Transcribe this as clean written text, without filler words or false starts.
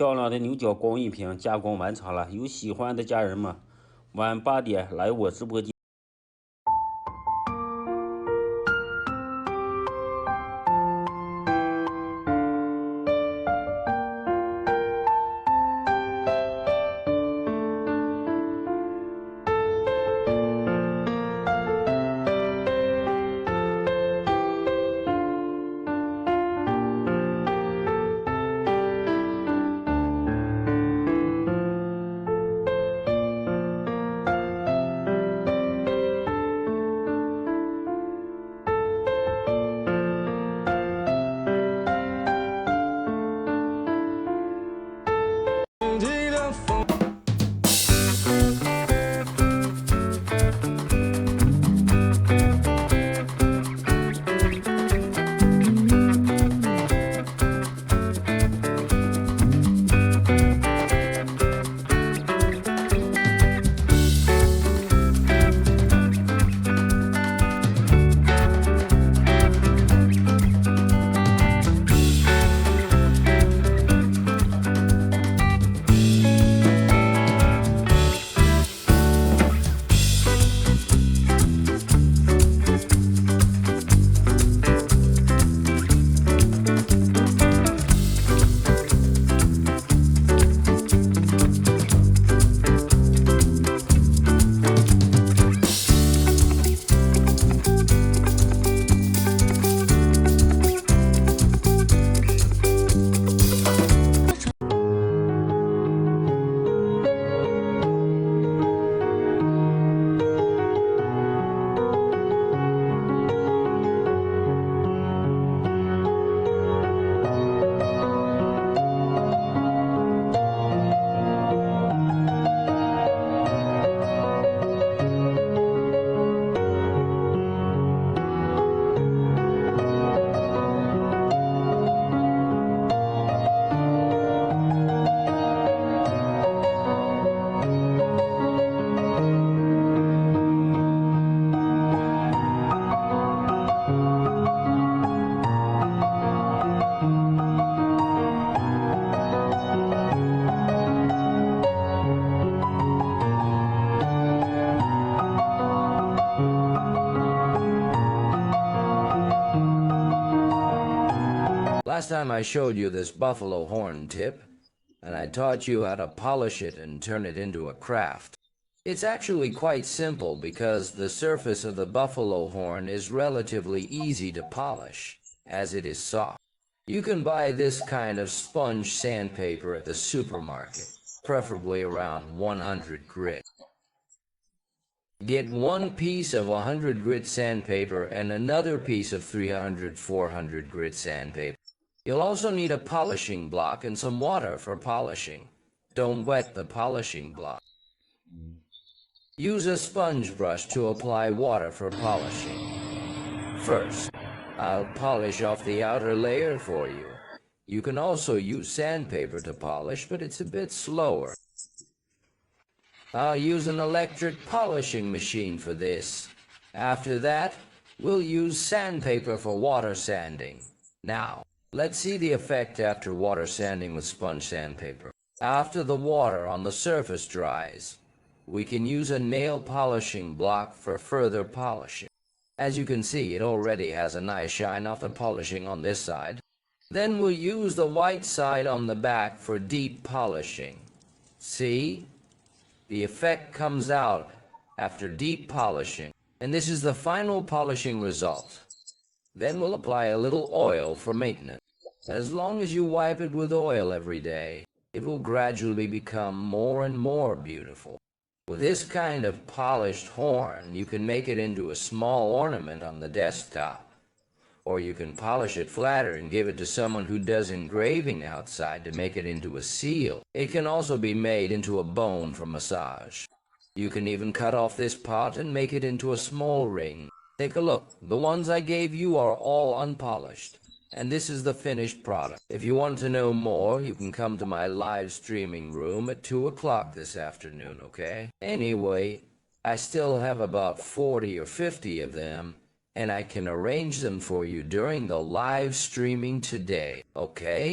漂亮的牛角工艺品加工完成了，有喜欢的家人们，晚8点来我直播间。Last time I showed you this buffalo horn tip, and I taught you how to polish it and turn it into a craft. It's actually quite simple because the surface of the buffalo horn is relatively easy to polish, as it is soft. You can buy this kind of sponge sandpaper at the supermarket, preferably around 100 grit. Get one piece of 100 grit sandpaper and another piece of 300-400 grit sandpaper. You'll also need a polishing block and some water for polishing. Don't wet the polishing block. Use a sponge brush to apply water for polishing. First, I'll polish off the outer layer for you. You can also use sandpaper to polish, but it's a bit slower. I'll use an electric polishing machine for this. After that, we'll use sandpaper for water sanding. Now, let's see the effect after water sanding with sponge sandpaper. After the water on the surface dries, we can use a nail polishing block for further polishing. As you can see, it already has a nice shine off the polishing on this side. Then we'll use the white side on the back for deep polishing. See? The effect comes out after deep polishing, and this is the final polishing result. Then we'll apply a little oil for maintenance. As long as you wipe it with oil every day, it will gradually become more and more beautiful. With this kind of polished horn, you can make it into a small ornament on the desktop. Or you can polish it flatter and give it to someone who does engraving outside to make it into a seal. It can also be made into a bone for massage. You can even cut off this part and make it into a small ring. Take a look. The ones I gave you are all unpolished. And this is the finished product. If you want to know more, you can come to my live streaming room at 2 o'clock this afternoon, okay? Anyway, I still have about 40 or 50 of them, and I can arrange them for you during the live streaming today, okay?